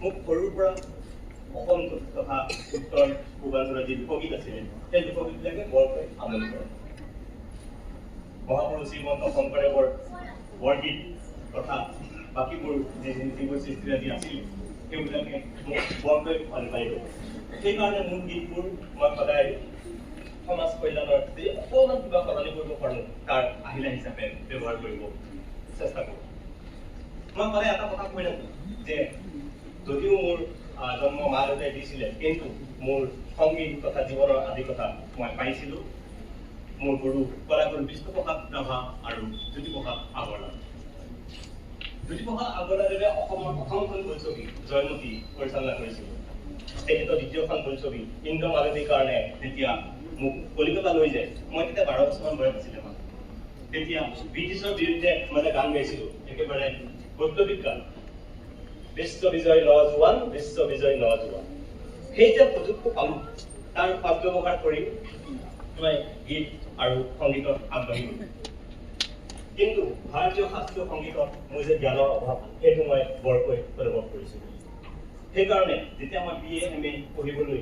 মোক সৰুৰ পৰা অসম তথা উত্তৰ পূৰ্বাঞ্চলৰ যি লোকগীত আছিলে সেই লোকগীতবিলাকে বৰকৈ আমনি কৰে। মহাপুৰুষ শ্ৰীমন্ত শংকৰদেৱৰ বৰগীত তথা বাকীবোৰ যিবোৰ সৃষ্টিৰাজি আছিল সেইবিলাকে মোক বৰকৈ অনুপ্ৰাণিত কৰে। সেইকাৰণে মোৰ গীতবোৰ মই সদায় সমাজ কল্যাণৰ যি অকণমান কিবা সলনি কৰিব পাৰোঁ তাৰ আহিলা হিচাপে ব্যৱহাৰ কৰিব চেষ্টা কৰোঁ। মই সদায় এটা কথা কৈ থাকোঁ যে যদিও মোৰ জন্ম মা দেউতাই দিছিলে, কিন্তু মোৰ সংগীত তথা জীৱনৰ আদি কথা মই পাইছিলোঁ মোৰ গুৰু কলাগুৰু বিষ্ণুপ্ৰসাদ ৰাভা আৰু জ্যোতিপ্ৰসাদ আগৰৱালা। জ্যোতিপ্ৰসাদ আগৰৱালাদেৱে অসমৰ প্ৰথমখন বোলছবি জয়মতী পৰিচালনা কৰিছিল। তেখেতৰ দ্বিতীয়খন বোলছবি ইন্দ্ৰমালতীৰ কাৰণে যেতিয়া মোক কলিকতা লৈ যায়, মই তেতিয়া 12 বছৰমান বয়স আছিলে। তেতিয়া ব্ৰিটিছৰ বিৰুদ্ধে মই এটা গান গাইছিলোঁ, একেবাৰে বৈপ্লৱিক গান, বিশ্ব বিজয় নজোৱান, বিশ্ব বিজয় নজোৱান। সেই যে সুযোগটো পালোঁ তাৰ সৎ ব্যৱহাৰ কৰি মই গীত আৰু সংগীতত আগবাঢ়ি গ'লোঁ। কিন্তু ভাৰতীয় শাস্ত্ৰীয় সংগীতত মোৰ যে জ্ঞানৰ অভাৱ সেইটো মই বৰকৈ অনুভৱ কৰিছিলোঁ। সেইকাৰণে যেতিয়া মই BA MA পঢ়িবলৈ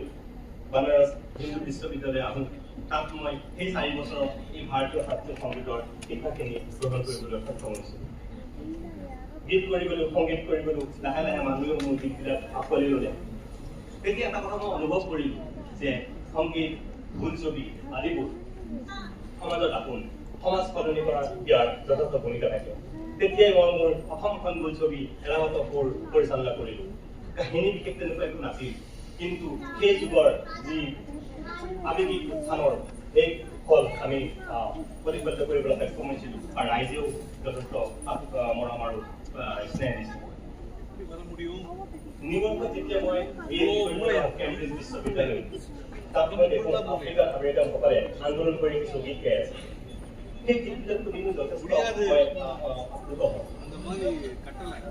বানাৰস হিন্দু বিশ্ববিদ্যালয় আহোঁ, তাত মই সেই 4 বছৰত এই ভাৰতীয় শাস্ত্ৰীয় সংগীতৰ শিক্ষাখিনি গ্ৰহণ কৰিবলৈ সক্ষম হৈছিলোঁ। গীত কৰি গ'লোঁ, সংগীত কৰি গ'লোঁ, লাহে লাহে মানুহেও মোৰ গীতবিলাক আঁকোৱালি ল'লে। তেতিয়া এটা কথা মই অনুভৱ কৰিলোঁ যে সংগীত, বোলছবি আদিবোৰ সমাজত আপোন, সমাজ সলনি কৰাৰ ইয়াৰ যথেষ্ট ভূমিকা থাকে। তেতিয়াই মই মোৰ অসমখন বোলছবি এৰামত পৰিচালনা কৰিলোঁ। কাহিনী বিশেষ তেনেকুৱা একো নাছিল, কিন্তু সেই যুগৰ যি আৱেগিক উত্থানৰ এই ফল আমি প্ৰতিফলিত কৰিবলৈ সক্ষম হৈছিলোঁ আৰু ৰাইজেও যথেষ্ট মৰম আৰু স্নেহ দিছিল। নিউয়ৰ্কত যেতিয়া মই কেম্ব্ৰিজ বিশ্ববিদ্যালয়, তাত মই দেখোঁ আফ্ৰিকান আমেৰিকানসকলে আন্দোলন কৰি কিছু গীত গাই আছে। সেই গীতবিলাক শুনি মোৰ যথেষ্ট আপ্লুত হওঁ।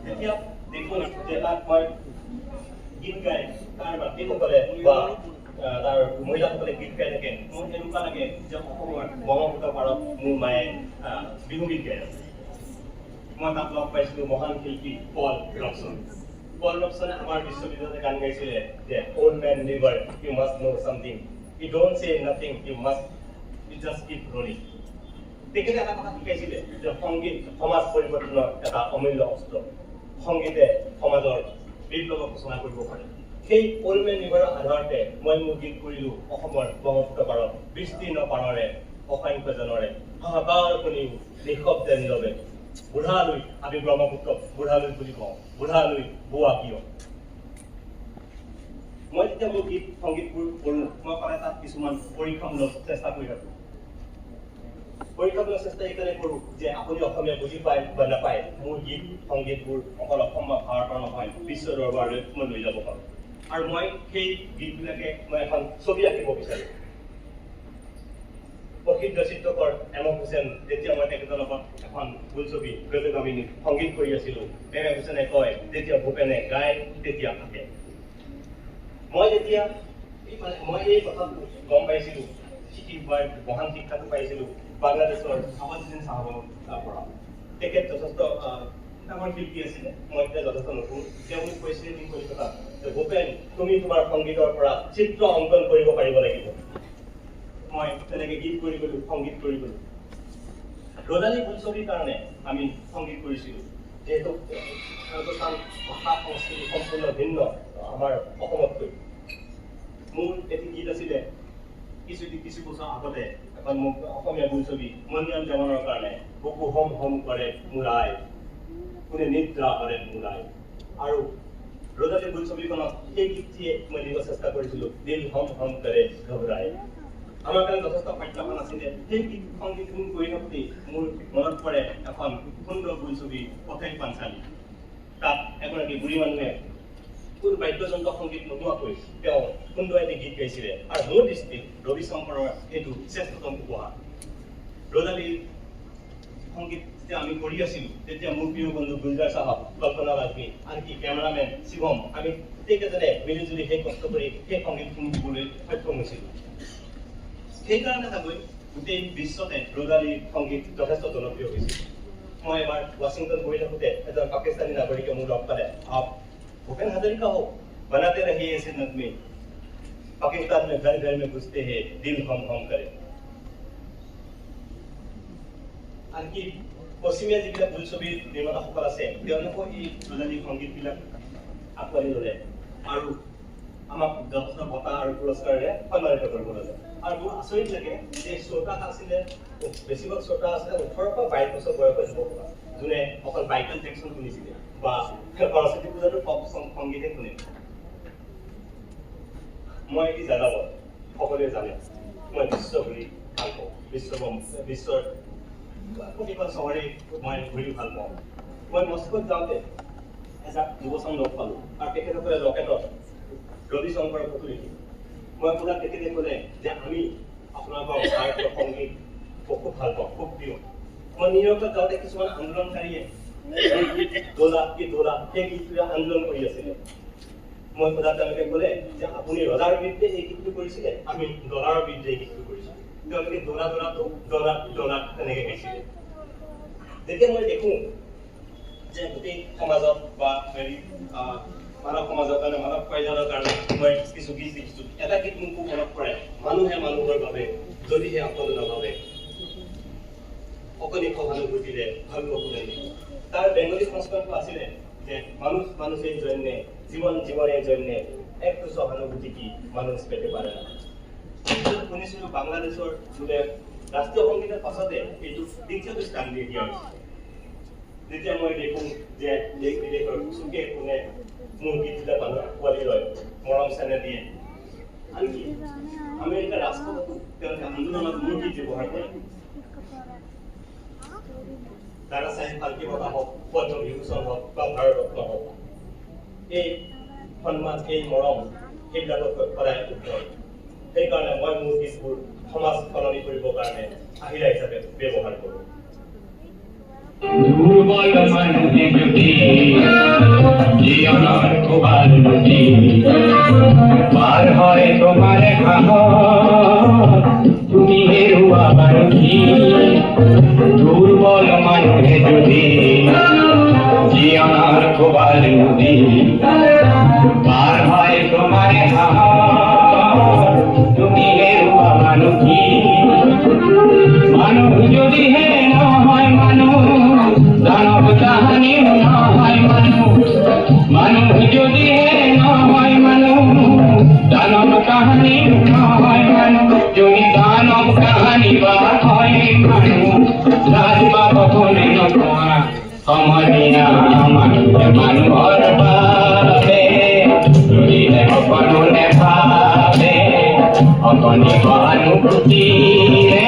যেতিয়া দেখোঁ যে তাত মই গীত গাই তাৰ মাতৃসকলে বা তাৰ মহিলাসকলে গীত গাই থাকে, মোৰ এনেকুৱা লাগে যে অসমৰ ব্ৰহ্মপুত্ৰ পাৰত মোৰ মায়ে বিহুগীত গাই আছে। মই তাত লগ পাইছিলোঁ মহান শিল্পী পল ৰবচন। পল ৰবচনে আমাৰ বিশ্ববিদ্যালয়তে গান গাইছিলে যে old man river, you must know something, you don't say nothing, you just keep running. তেখেতে এটা কথা শিকাইছিলে যে সংগীত সমাজ পৰিৱৰ্তনৰ এটা অমূল্য অস্ত্ৰ। সংগীতে সমাজৰ বিপ্লৱক সূচনা কৰিব পাৰে। সেই অল্ড মেন লিভাৰৰ আধাৰতে মই মোৰ গীত কৰিলোঁ অসমৰ ব্ৰহ্মপুত্ৰ পাৰত বিস্তীৰ্ণ পাৰৰে অসংখ্যজনৰে হাহাকাৰ শুনিও নিঃশব্দে নীৰৱে, বুঢ়ালৈ আমি ব্ৰহ্মপুত্ৰক বুঢ়ালৈ বুলি কওঁ, বুঢ়ালৈ বোৱা কিয়। মই যেতিয়া মোৰ গীত সংগীতবোৰ কৰোঁ, মই সদায় তাত কিছুমান পৰীক্ষামূলক চেষ্টা কৰি থাকোঁ। পৰীক্ষামূলক চেষ্টা এইকাৰণে কৰোঁ যে আপুনি অসমীয়া বুজি পায় বা নাপায়, মোৰ গীত সংগীতবোৰ অকল অসম বা ভাৰতৰ নহয়, বিশ্ব দৰবাৰলৈ মই লৈ যাব পাৰোঁ। আৰু মই সেই গীতবিলাকে মই এখন ছবি আঁকিব বিচাৰোঁ। প্ৰসিদ্ধ চিত্ৰকৰ এম এম হুছেইন, যেতিয়া মই তেখেতৰ লগত এখন বোলছবি গজগামিনী সংগীত কৰি আছিলোঁ, এম এম হুছেইনে কয় যেতিয়া ভূপেনে গায় তেতিয়া আঁকে। মই যেতিয়া এই কথাটো গম পাইছিলোঁ, মহান শিক্ষাটো পাইছিলোঁ বাংলাদেশৰ আবাদুদ্দিন চাহাবৰ পৰা। তেখেত যথেষ্ট ডাঙৰ শিল্পী আছিলে, মই তেতিয়া যথেষ্ট নতুন। তেওঁ মোক কৈছিলে কলিকতাত যে ভূপেন, তুমি তোমাৰ সংগীতৰ পৰা চিত্ৰ অংকন কৰিব পাৰিব লাগিব। মই তেনেকৈ গীত কৰি গ'লোঁ, সংগীত কৰি গ'লোঁ। ৰদালি বোলছবিৰ কাৰণে আমি সংগীত কৰিছিলোঁ। যিহেতু হিন্দুস্তান ভাষা সংস্কৃতি সম্পূৰ্ণ ভিন্ন আমাৰ অসমতকৈ। মোৰ এটি গীত আছিলে কিছু বছৰ আগতে এখন মোক অসমীয়া বোলছবি মনিৰাম জামানৰ কাৰণে, বুকু হম হম কৰে মোৰ আই, কোনে নিদ্ৰা কৰে মোৰ আই। আৰু ৰদালি বোলছবিখনত সেই গীতটিয়ে মই দিব চেষ্টা কৰিছিলোঁ, দিল হম হম কৰে ঘবৰাই। আমাৰ কাৰণে যথেষ্ট প্ৰত্যাহ্বান আছিলে। সেই গীত সংগীতখিনি কৰি থাকোঁতেই মোৰ মনত পৰে এখন সুন্দৰ বোলছবি পথেই পাঞ্চালী। তাত এগৰাকী বুঢ়ী মানুহে কোনো বাদ্যযন্ত্ৰ সংগীত নোহোৱাকৈ তেওঁ সুন্দৰ এটি গীত গাইছিলে। আৰু মোৰ দৃষ্টিত ৰবি শংকৰৰ সেইটো শ্ৰেষ্ঠতম উপহাৰ। ৰদালিৰ সংগীত যেতিয়া আমি কৰি আছিলোঁ, তেতিয়া মোৰ প্ৰিয় বন্ধু গুলজাৰ চাহাব, কল্পনা বাজপেয়ী, আনকি কেমেৰামেন শিৱম, আমি গোটেইকেইজনে মিলিজুলি সেই কষ্ট কৰি সেই সংগীতখিনি দিবলৈ সক্ষম হৈছিলোঁ। সেইকাৰণে চাগৈ গোটেই বিশ্বতে ৰদালিৰ সংগীত যথেষ্ট জনপ্ৰিয় হৈছিল। মই এবাৰ ৱাশ্বিংটন বহি থাকোঁতে এজন পাকিস্তানী নাগৰিকে মোক লগ পালে, भूपेन हजारिका हो, बनाते रहिए ऐसे नगमे, पाकिस्तान में घर घर में घुसते हैं, दिल हम करे। আনকি পশ্চিমীয়া যিবিলাক বোলছবিৰ নিৰ্মাতাসকল আছে তেওঁলোকেও এই ৰজালী সংগীতবিলাক আঁকোৱালি ল'লে আৰু আমাক যথেষ্ট বঁটা আৰু পুৰস্কাৰেৰে সন্মানিত কৰিবলৈ ল'লে। আৰু মোৰ আচৰিত লাগে যে শ্ৰোতা আছিলে, বেছিভাগ শ্ৰোতা আছিলে 18 পৰা 22 বছৰ বয়সৰ যুৱক, যোনে অকল মাইকেল জেকচন শুনিছিলে বা সৰস্বতী পূজাটো পপ সংগীতে শুনে। মই এটি জনাব সকলোৱে জানে মই বিশ্বঘূৰি ভাল পাওঁ, বিশ্বৰ প্ৰতিখন চহৰে মই ঘূৰি ভাল পাওঁ। মই মস্কোত যাওঁতে এজাক যুৱচাম লগ পালোঁ আৰু তেখেতসকলে লকেটত ৰবি শংকৰৰ ফটো লিখি মই আপোনাক তেখেতে ক'লে যে আমি আপোনালোকৰ ভাৰতীয় সংগীত খুব ভাল পাওঁ, খুব প্ৰিয়। মই নিউয়ৰ্কত যাওঁতে কিছুমান আন্দোলনকাৰীয়ে দোলা সেই গীতটোৱে আন্দোলন কৰি আছিলে। মই সোধা তেওঁলোকে ক'লে যে আপুনি ৰজাৰ বিৰুদ্ধে এই গীতটো কৰিছিলে, আমি ডলাৰৰ বিৰুদ্ধে এই গীতটো কৰিছিলোঁ। তেওঁলোকে ডলা তেনেকে গাইছিলে। যেতিয়া মই দেখো যে গোটেই সমাজত বা হেৰি মানৱ সমাজৰ কাৰণে মানৱ কল্যাণৰ কাৰণে মই কিছু গীত লিখিছোঁ, এটা গীত মোক খুব মনত পৰে, মানুহে মানুহৰ বাবে যদিহে সকলো নাভাবে অকণি সহানুভূতিৰে ভাল কোনে। তাৰ বেংগলী সংস্কৰণটো আছিলে যে মানুষ মানুষেৰ জন্য, জীবন জীবনেৰ জন্য একটু সহানুভূতি কি মানুষ পেতে পাৰে না। শুনিছিলো বাংলাদেশৰ যোনে ৰাষ্ট্ৰীয় সংগীতৰ পাছতে এইটো দ্বিতীয়টো স্থান দি দিয়া হৈছে। যেতিয়া মই দেখো যে দেশ বিদেশৰ চুকে কোনে মোৰ গীতবিলাক মানুহ আঁকোৱালি লয়, মৰম চেনেহ দিয়ে, আনকি আমেৰিকাৰ ৰাষ্ট্ৰপতিও তেওঁলোকে আন্দোলনত মোৰ গীত ব্যৱহাৰ কৰে। দাদা চাহেব ফাল্কে বঁটা হওক, পদ্ম বিভূষণ হওক বা ভাৰত ৰত্ন হওক, এই সন্মান, এই মৰম সেইবিলাকত সদায় উত্তৰ। সেইকাৰণে মই মোৰ গীতবোৰ সমাজ সলনি কৰিবৰ কাৰণে আহিলা হিচাপে ব্যৱহাৰ কৰোঁ। দুর্বল মানুষে যদি জীবনের খোবার নদী পার হয় তোমার খাহ তুমি হেরুয়া বারুকি। দুর্বল মানুষে যদি জীবনের খোবার নদী পার হয় তোমার খাহ তুমি হেরুয়া বারুকি। মানুষ যদি হে না হয় মানুষ দানব কাহানি না হয় মানুষ, মানুষ যদি হে না হয় মানুষ দানব কাহানি না হয় মানুষ। যদি দানব কাহানি বা হয় মানুষ রাজবা কখনে নয় সমনিয়া মানুষ মানুহৰ বাবে যদি অকণে ভাবে অকণি সহানুভূতিৰে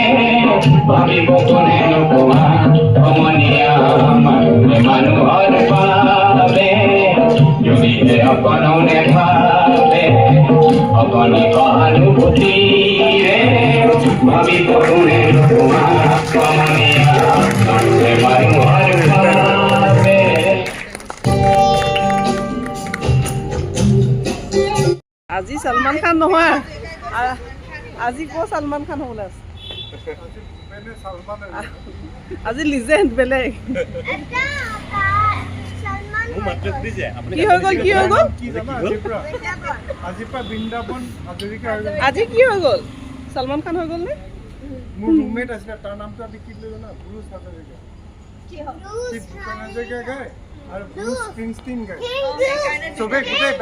ভাবিব কোনে নোপোৱা সমনীয়া মানুহে মানুহৰ বাবে যদি অকণে ভাবে অকণি সহানুভূতিৰে ভাবিব কোনে নোপোৱা সমনীয়া মানুহে মানুহৰ বাবে। আজি সলমান খান নহয়, আজি ক'ৰ সলমান খান হ'বলৈ আছে? আজি লিজেণ্ড বেলেগ। কি হৈ গ'ল, কি হৈ গ'ল? আজি কি হৈ গ'ল? সলমান খান হৈ গ'ল নে? মোৰ ৰুমমেট আছিলে, তাৰ নামটো আমি কি বুলি জানা? ব্ৰুচ হাজাৰিকা। ভূপেন হাজৰিকা গায় আৰু ব্ৰুচ স্প্ৰিংষ্টিন গায়। চবে গোটেই